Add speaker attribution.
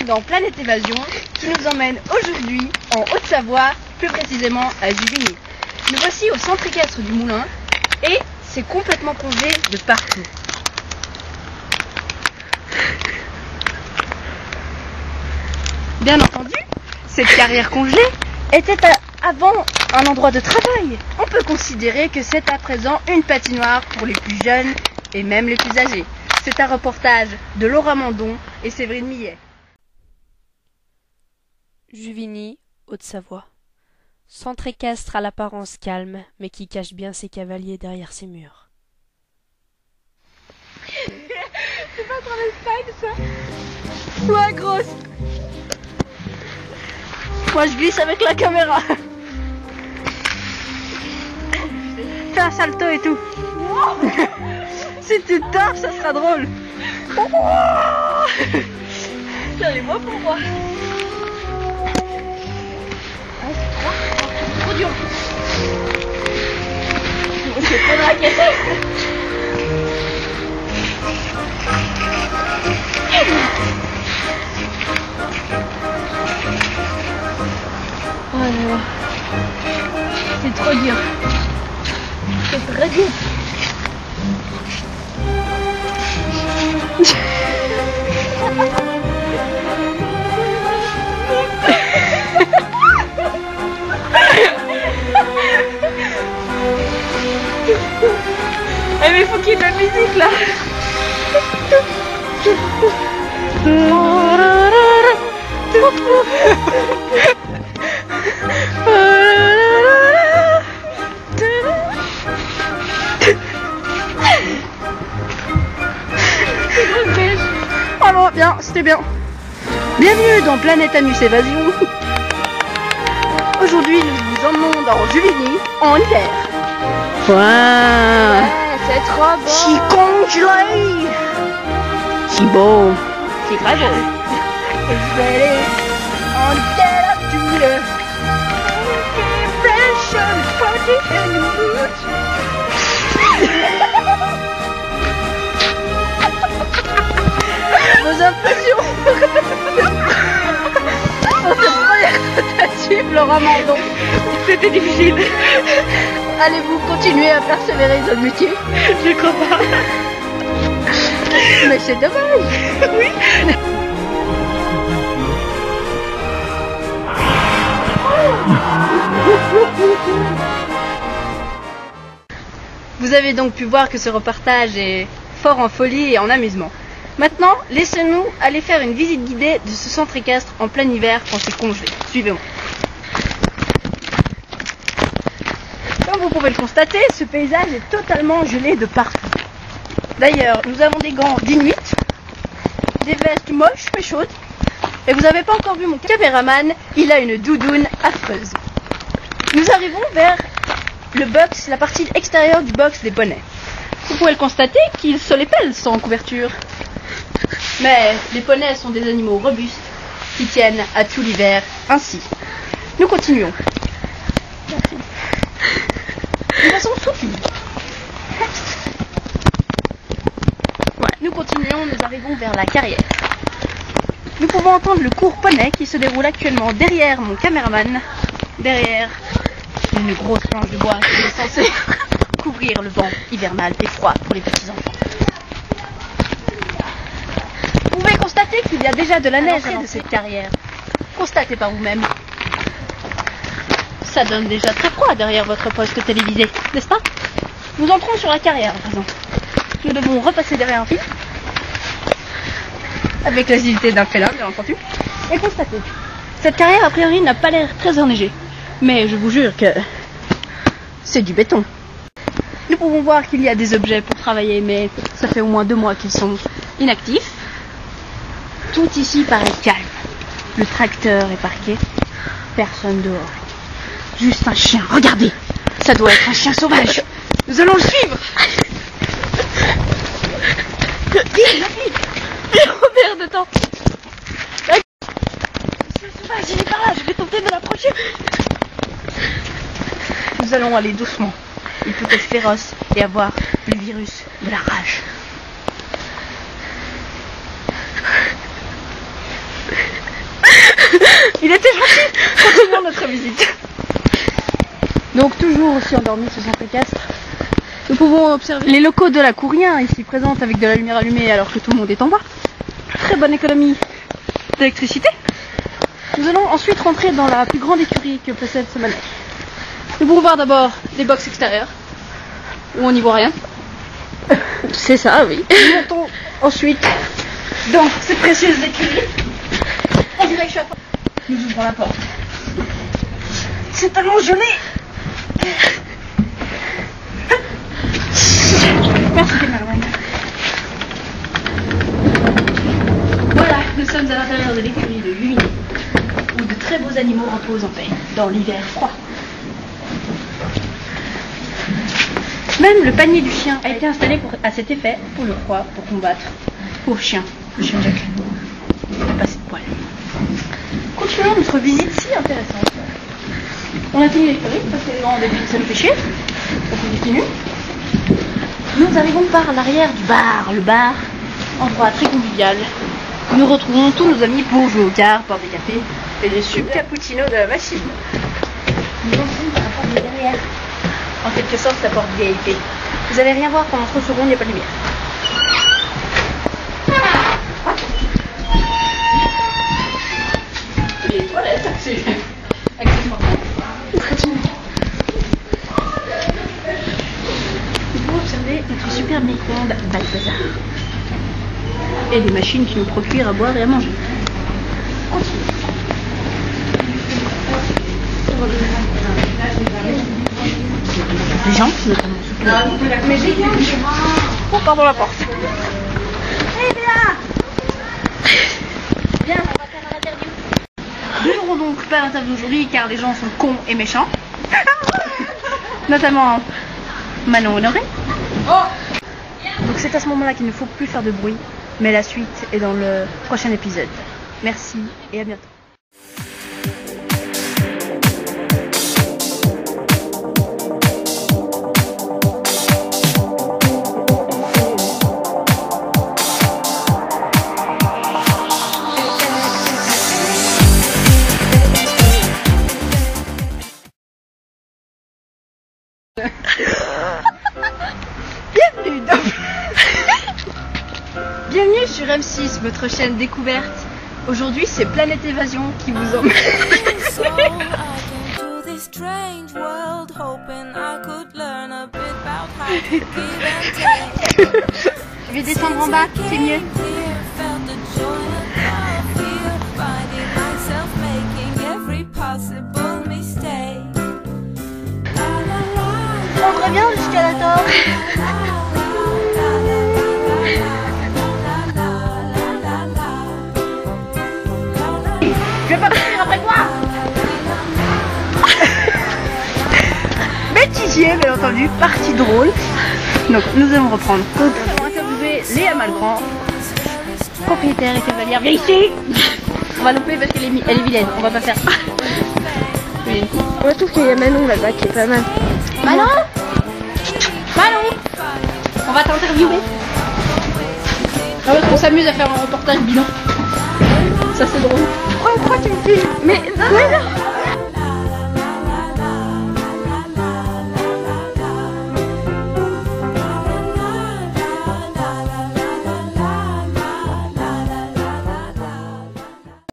Speaker 1: dans Planète Évasion qui nous emmène aujourd'hui en Haute-Savoie, plus précisément à Juvigny. Nous voici au centre équestre du Moulin et c'est complètement congelé de partout. Bien entendu, cette carrière congelée était avant un endroit de travail. On peut considérer que c'est à présent une patinoire pour les plus jeunes et même les plus âgés. C'est un reportage de Laura Mandon et Séverine Millet.
Speaker 2: Juvigny, Haute-Savoie. Centre équestre à l'apparence calme, mais qui cache bien ses cavaliers derrière ses murs.
Speaker 1: C'est pas trop l'Espagne, ça? Ouais, grosse. Moi, je glisse avec la caméra. Fais un salto et tout. Si tu tords, ça sera drôle. Tiens, les moi pour moi. C'est trop dur. Je vais prendre la caisse. Oh là là. C'est trop dur. C'est très dur. Eh mais faut qu'il y ait de la musique là. Oh non, bien, c'était bien. Bienvenue dans Planète Anus Évasion. Aujourd'hui, nous vous emmenons dans Juvigny en hiver. Ouais,
Speaker 2: c'est trop beau.
Speaker 1: Si congelé. Si beau. C'est très beau. Et je vais aller en littérature. Vos impressions dans cette première tentative, Laura Mandon. C'était difficile. Allez-vous continuer à persévérer dans le métier? Je crois pas. Mais c'est dommage. Oui. Vous avez donc pu voir que ce reportage est fort en folie et en amusement. Maintenant, laissez-nous aller faire une visite guidée de ce centre équestre en plein hiver quand c'est congelé. Suivez-moi. Comme vous pouvez le constater, ce paysage est totalement gelé de partout. D'ailleurs, nous avons des gants d'Inuit, des vestes moches mais chaudes, et vous n'avez pas encore vu mon caméraman, il a une doudoune affreuse. Nous arrivons vers le box, la partie extérieure du box des poneys. Vous pouvez le constater qu'ils se les pèlent sans couverture. Mais les poneys sont des animaux robustes qui tiennent à tout l'hiver ainsi. Nous continuons. Nous passons souffle. Ouais, nous continuons, nous arrivons vers la carrière. Nous pouvons entendre le cours poney qui se déroule actuellement derrière mon caméraman, derrière une grosse planche de bois qui est censée couvrir le vent hivernal et froid pour les petits enfants. Vous pouvez constater qu'il y a déjà de la neige à l'entrée de cette carrière. Constatez par vous-même. Ça donne déjà très froid derrière votre poste télévisé, n'est-ce pas? Nous entrons sur la carrière à présent. Nous devons repasser derrière un fil, avec l'agilité d'un félin, bien entendu, et constater. Cette carrière, a priori, n'a pas l'air très enneigée, mais je vous jure que c'est du béton. Nous pouvons voir qu'il y a des objets pour travailler, mais ça fait au moins 2 mois qu'ils sont inactifs. Tout ici paraît calme. Le tracteur est parqué, personne dehors. Juste un chien, regardez! Ça doit être un chien sauvage. Nous allons le suivre. Vite, Robert, de temps. Le chien sauvage, il est par là, je vais tenter de l'approcher. Nous allons aller doucement. Il peut être féroce et avoir le virus de la rage. Il était gentil. Continuons notre visite. Donc toujours aussi endormi ce centre équestre. Nous pouvons observer les locaux de la Courien ici présentes avec de la lumière allumée alors que tout le monde est en bas. Très bonne économie d'électricité. Nous allons ensuite rentrer dans la plus grande écurie que possède ce manège. Nous pouvons voir d'abord des box extérieures où on n'y voit rien.
Speaker 2: C'est ça, oui.
Speaker 1: Nous montons ensuite dans ces précieuses écuries. On dirait que je suis à... Nous ouvrons la porte. C'est tellement gelé. Merci Malouane. Voilà, nous sommes à l'intérieur de l'écurie de Yumi, où de très beaux animaux reposent en paix dans l'hiver froid. Même le panier du chien a été installé à cet effet pour le froid, pour combattre. Pauvre chien, le chien Jack. Il n'a pas assez de poils. Continuons notre visite si intéressante. On a fini l'écurie parce que les gens ont des ça nous fait chier. Donc on continue. Nous arrivons par l'arrière du bar. Le bar, endroit très convivial. Nous retrouvons tous nos amis pour jouer au quart, boire des cafés et des super cappuccinos de la machine. Nous entrons par la porte de derrière. En quelque sorte, la porte VIP. Vous allez rien voir pendant 30 secondes, il n'y a pas de lumière. Les toilettes, c'est accessoirement. Nous pouvons observer notre superbe micro-ondes Balthazar. Et des machines qui nous procurent à boire et à manger. Continue. Les gens, notamment. Oh, pardon la porte. Eh bien, on va faire un interview. Nous n'aurons donc pas l'interview aujourd'hui car les gens sont cons et méchants. Notamment Manon Honoré. Donc c'est à ce moment-là qu'il ne faut plus faire de bruit. Mais la suite est dans le prochain épisode. Merci et à bientôt. Bienvenue dans... Bienvenue sur M6, votre chaîne découverte. Aujourd'hui, c'est Planète Évasion qui vous emmène. Je vais descendre en bas, c'est mieux. On revient jusqu'à la torre. Je vais pas partir après toi. Bêtisier, bien entendu, partie drôle. Donc nous allons reprendre. Nous allons interviewer Léa Malgrand, propriétaire et cavalière. Viens ici. On va louper parce qu'elle est vilaine, on va pas faire. Oui.
Speaker 2: Moi, je trouve qu'il y a Manon là-bas qui est pas mal.
Speaker 1: Manon, on va t'interviewer. Ah ouais, on s'amuse à faire un reportage bilan. Ça c'est drôle. Pourquoi tu me filmes? Mais non.